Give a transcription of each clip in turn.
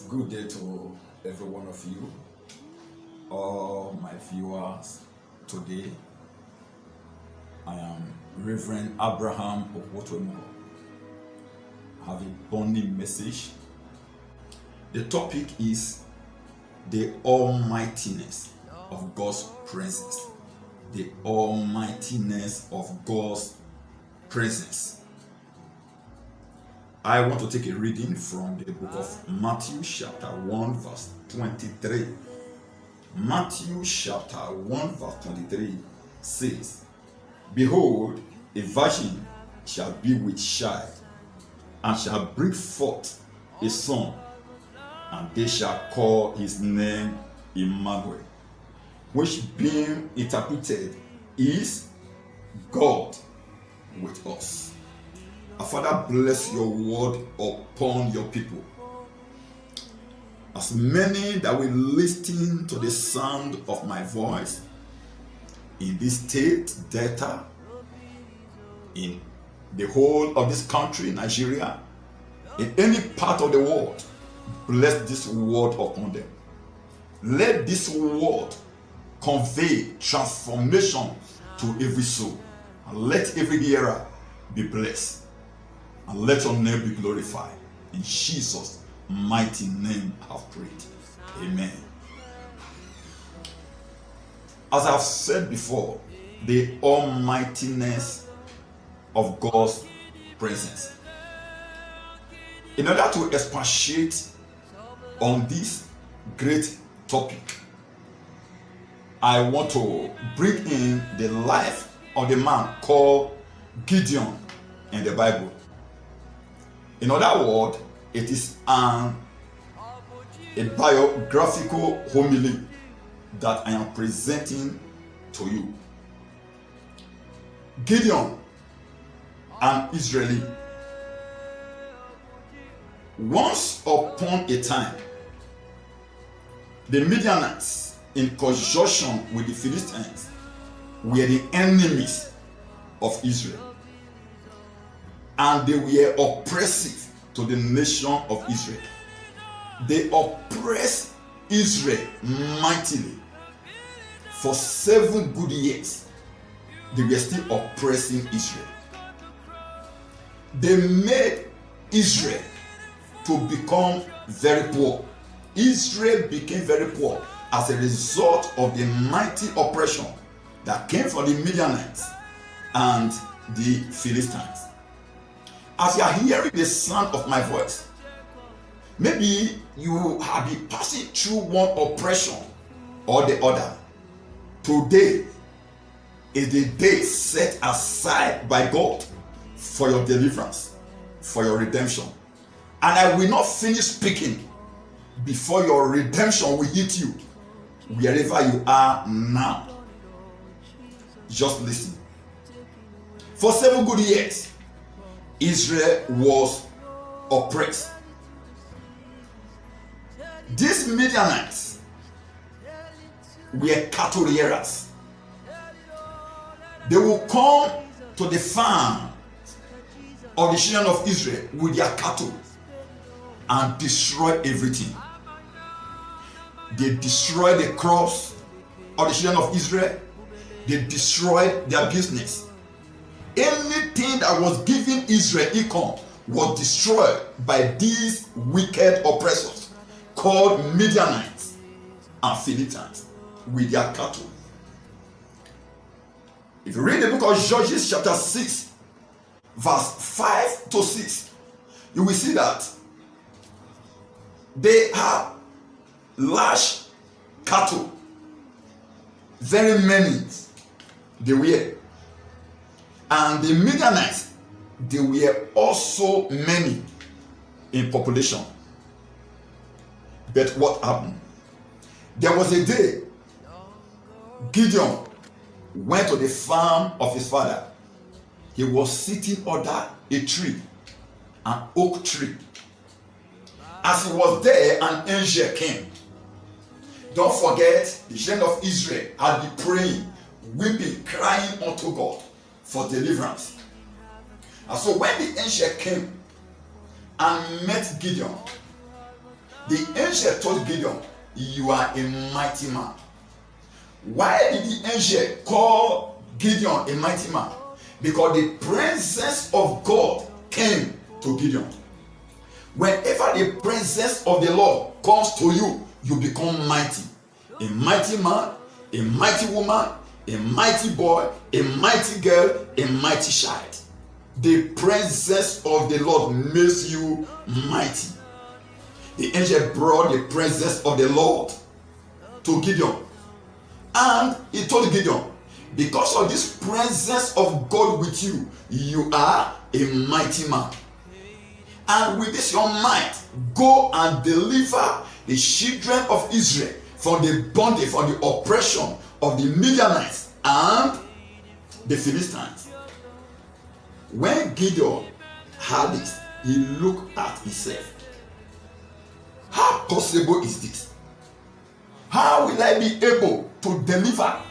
Good day to every one of you, all my viewers today. I am Reverend Abraham Okwotwemo. I have a burning message. The topic is the almightiness of God's presence. The almightiness of God's presence. I want to take a reading from the book of Matthew chapter 1 verse 23. Matthew chapter 1 verse 23 says, Behold, a virgin shall be with child, and shall bring forth a son, and they shall call his name Emmanuel, which being interpreted is God with us. Our Father, bless your word upon your people. As many that will listen to the sound of my voice in this state, Delta, in the whole of this country, Nigeria, in any part of the world, bless this word upon them. Let this word convey transformation to every soul, and let every hearer be blessed. And let your name be glorified. In Jesus' mighty name I have prayed. Amen. As I've said before, the almightiness of God's presence. In order to expatiate on this great topic, I want to bring in the life of the man called Gideon in the Bible. In other words, it is a biographical homily that I am presenting to you. Gideon, an Israeli. Once upon a time, the Midianites, in conjunction with the Philistines, were the enemies of Israel. And they were oppressive to the nation of Israel. They oppressed Israel mightily. For 7 good years, they were still oppressing Israel. They made Israel to become very poor. Israel became very poor as a result of the mighty oppression that came from the Midianites and the Philistines. As you are hearing the sound of my voice, maybe you have been passing through one oppression or the other. Today is the day set aside by God for your deliverance, for your redemption. And I will not finish speaking before your redemption will hit you, wherever you are now. Just listen. For 7 good years, Israel was oppressed. These Midianites were cattle rearers. They will come to the farm of the children of Israel with their cattle and destroy everything. They destroyed the crops of the children of Israel. They destroyed their business. Anything that was giving Israel income was destroyed by these wicked oppressors called Midianites and Philistines with their cattle. If you read the book of Judges chapter 6 verse 5 to 6, you will see that they have large cattle, very many they were. And the Midianites, they were also many in population. But what happened? There was a day Gideon went to the farm of his father. He was sitting under a tree, an oak tree. As he was there, an angel came. Don't forget, the children of Israel had been praying, weeping, crying unto God for deliverance. And so when the angel came and met Gideon, The angel told Gideon, you are a mighty man. Why did the angel call Gideon a mighty man? Because the presence of God came to Gideon. Whenever the presence of the Lord comes to you, you become mighty. A mighty man, a mighty woman, a mighty boy, a mighty girl, a mighty child. The presence of the Lord makes you mighty. The angel brought the presence of the Lord to Gideon. And he told Gideon, because of this presence of God with you, you are a mighty man. And with this your might, go and deliver the children of Israel from the bondage, from the oppression of the Midianites and the Philistines. When Gideon heard this, he looked at himself. How possible is this? How will I be able to deliver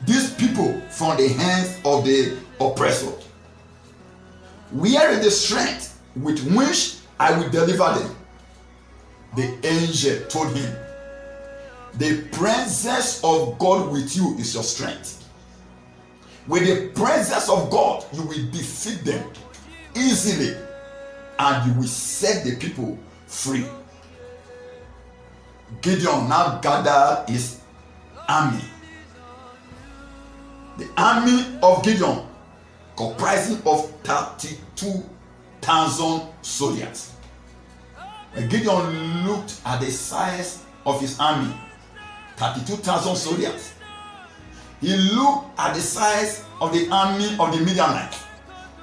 these people from the hands of the oppressor? Where is the strength with which I will deliver them? The angel told him, the presence of God with you is your strength. With the presence of God, you will defeat them easily and you will set the people free. Gideon now gathered his army. The army of Gideon comprising of 32,000 soldiers. When Gideon looked at the size of his army, 32,000 soldiers, he looked at the size of the army of the Midianites,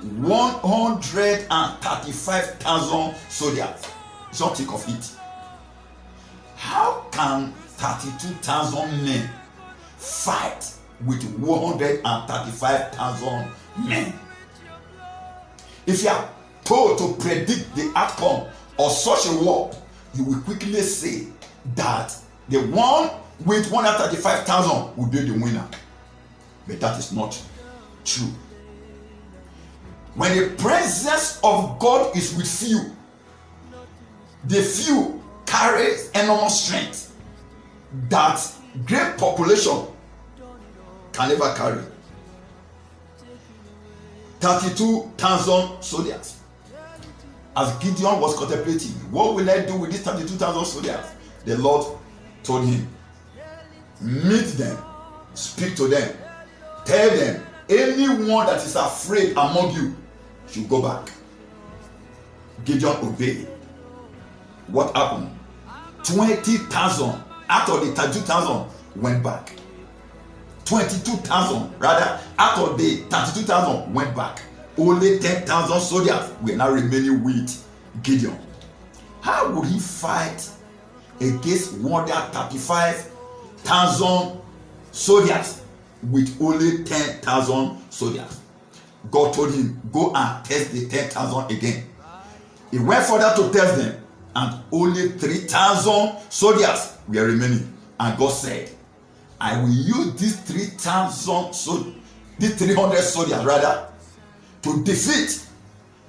135,000 soldiers. Just think of it. How can 32,000 men fight with 135,000 men? If you are told to predict the outcome of such a war, you will quickly say that the one with 135,000 will be the winner. But that is not true. When the presence of God is with you, the few carries enormous strength that great population can never carry. 32,000 soldiers. As Gideon was contemplating, what will I do with these 32,000 soldiers? The Lord told him, meet them, speak to them, tell them, anyone that is afraid among you should go back. Gideon obeyed. What happened? 20,000 out of the 32,000 went back. 22,000 rather out of the 32,000 went back. Only 10,000 soldiers were now remaining with Gideon. How would he fight against 135,000 soldiers with only 10,000 soldiers? God told him, go and test the 10,000 again. He went further to test them, and only 3,000 soldiers were remaining. And God said, I will use these 3,000 soldiers, these 300 soldiers rather, to defeat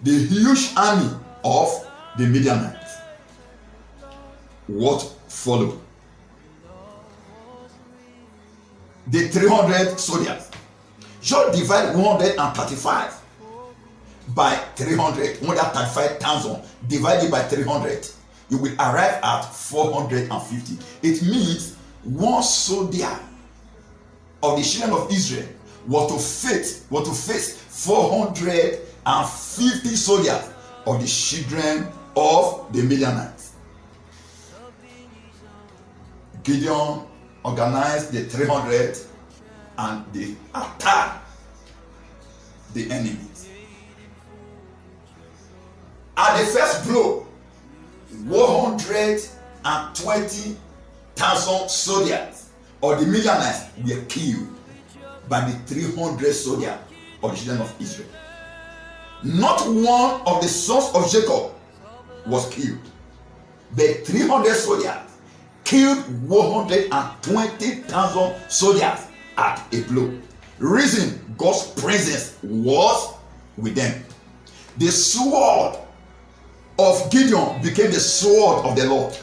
the huge army of the Midianites. What followed? The 300 soldiers. Just divide 135 by 300, 135,000 divided by 300. You will arrive at 450. It means one soldier of the children of Israel was to face 450 soldiers of the children of the Midianites. Gideon organized the 300 and they attacked the enemies. At the first blow, 120,000 soldiers of the Midianites were killed by the 300 soldiers of the children of Israel. Not one of the sons of Jacob was killed. The 300 soldiers killed 120,000 soldiers at a blow. Reason, God's presence was with them. The sword of Gideon became the sword of the Lord.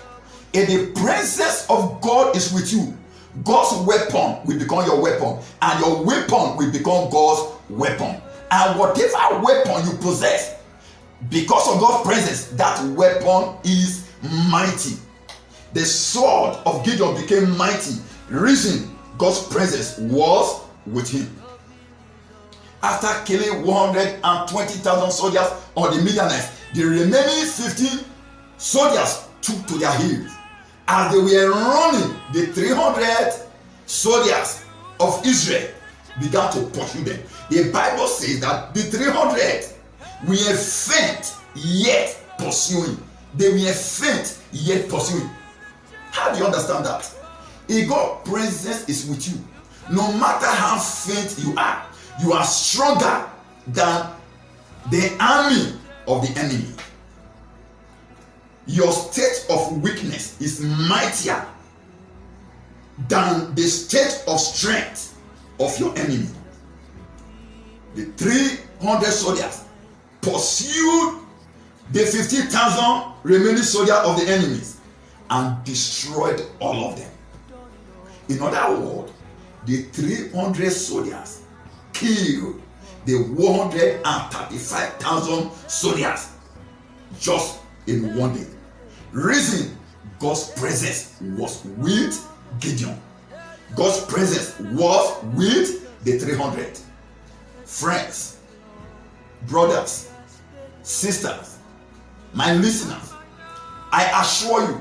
If the presence of God is with you, God's weapon will become your weapon, and your weapon will become God's weapon. And whatever weapon you possess, because of God's presence, that weapon is mighty. The sword of Gideon became mighty. Reason God's presence was with him. After killing 120,000 soldiers on the Midianites, the remaining 15 soldiers took to their heels. As they were running, the 300 soldiers of Israel began to pursue them. The Bible says that the 300 were faint yet pursuing. They were faint yet pursuing. How do you understand that? If God's presence is with you, no matter how faint you are stronger than the army of the enemy. Your state of weakness is mightier than the state of strength of your enemy. The 300 soldiers pursued the 50,000 remaining soldiers of the enemies and destroyed all of them. In other words, the 300 soldiers killed the 135,000 soldiers just in one day. Reason God's presence was with Gideon. God's presence was with the 300. Friends, brothers, sisters, my listeners, I assure you,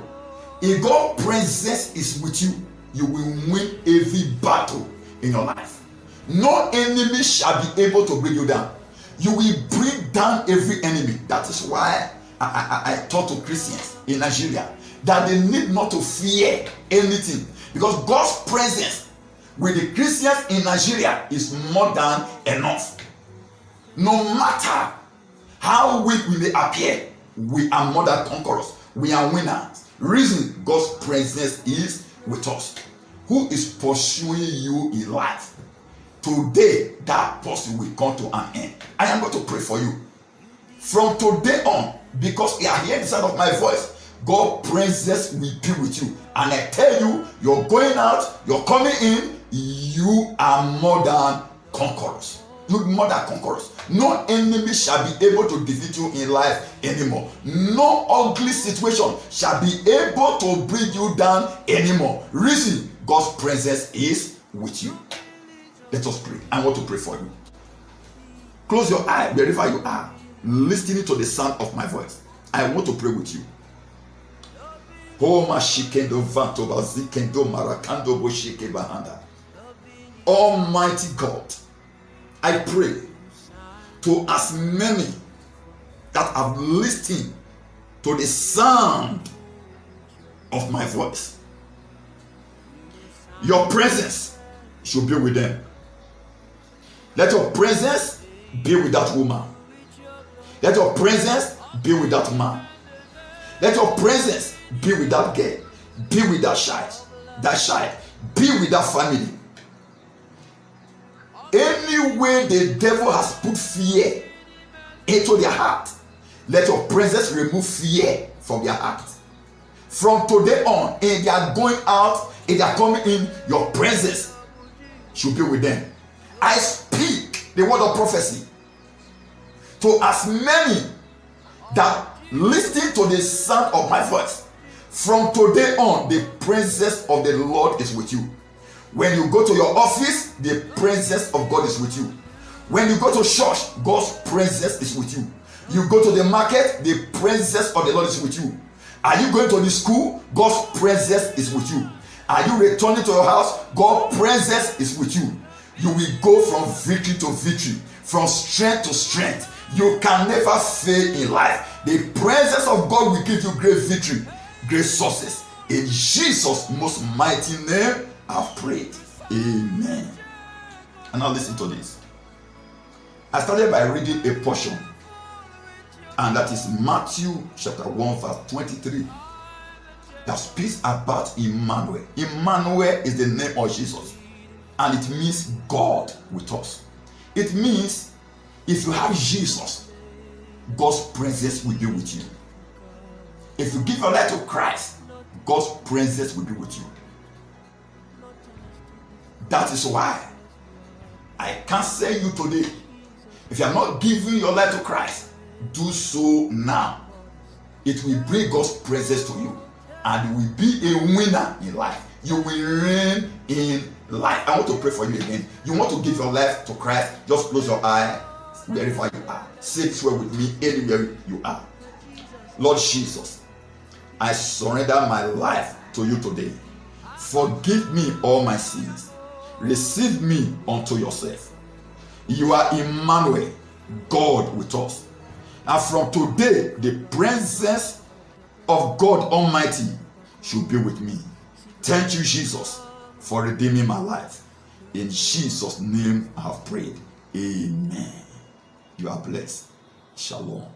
if God's presence is with you, you will win every battle in your life. No enemy shall be able to bring you down. You will bring down every enemy. That is why I taught to Christians in Nigeria that they need not to fear anything, because God's presence with the Christians in Nigeria is more than enough. No matter how weak we may appear, we are more than conquerors. We are winners. Reason God's presence is with us. Who is pursuing you in life? Today, that person will come to an end. I am going to pray for you. From today on, because you are hearing the sound of my voice, God's presence will be with you. And I tell you, you're going out, you're coming in, you are more than conquerors. You're more than conquerors. No enemy shall be able to defeat you in life anymore. No ugly situation shall be able to bring you down anymore. Reason God's presence is with you. Let us pray. I want to pray for you. Close your eye wherever you are, listening to the sound of my voice. I want to pray with you. Almighty God, I pray to as many that have listened to the sound of my voice, your presence should be with them. Let your presence be with that woman. Let your presence be with that man. Let your presence be with that girl. Be with that child. Be with that family. Any way the devil has put fear into their heart, let your presence remove fear from their heart. From today on, if they are going out, if they are coming in, your presence should be with them. I speak the word of prophecy to as many that listen to the sound of my voice. From today on, the presence of the Lord is with you. When you go to your office, the presence of God is with you. When you go to church, God's presence is with you. You go to the market, the presence of the Lord is with you. Are you going to the school? God's presence is with you. Are you returning to your house? God's presence is with you. You will go from victory to victory, from strength to strength. You can never fail in life. The presence of God will give you great victory, great success. In Jesus' most mighty name, I've prayed. Amen. And now listen to this. I started by reading a portion, and that is Matthew chapter 1 verse 23. That speaks about Emmanuel. Emmanuel is the name of Jesus, and it means God with us. It means if you have Jesus, God's presence will be with you. If you give your life to Christ, God's presence will be with you. That is why I counsel you today. If you are not giving your life to Christ, do so now. It will bring God's presence to you, and you will be a winner in life. You will reign in life. I want to pray for you again. You want to give your life to Christ? Just close your eye wherever you are. Say this word with me anywhere you are. Lord Jesus, I surrender my life to you today. Forgive me all my sins. Receive me unto yourself. You are Emmanuel, God with us. And from today, the presence of God Almighty should be with me. Thank you, Jesus, for redeeming my life. In Jesus' name I have prayed. Amen. You are blessed. Shalom.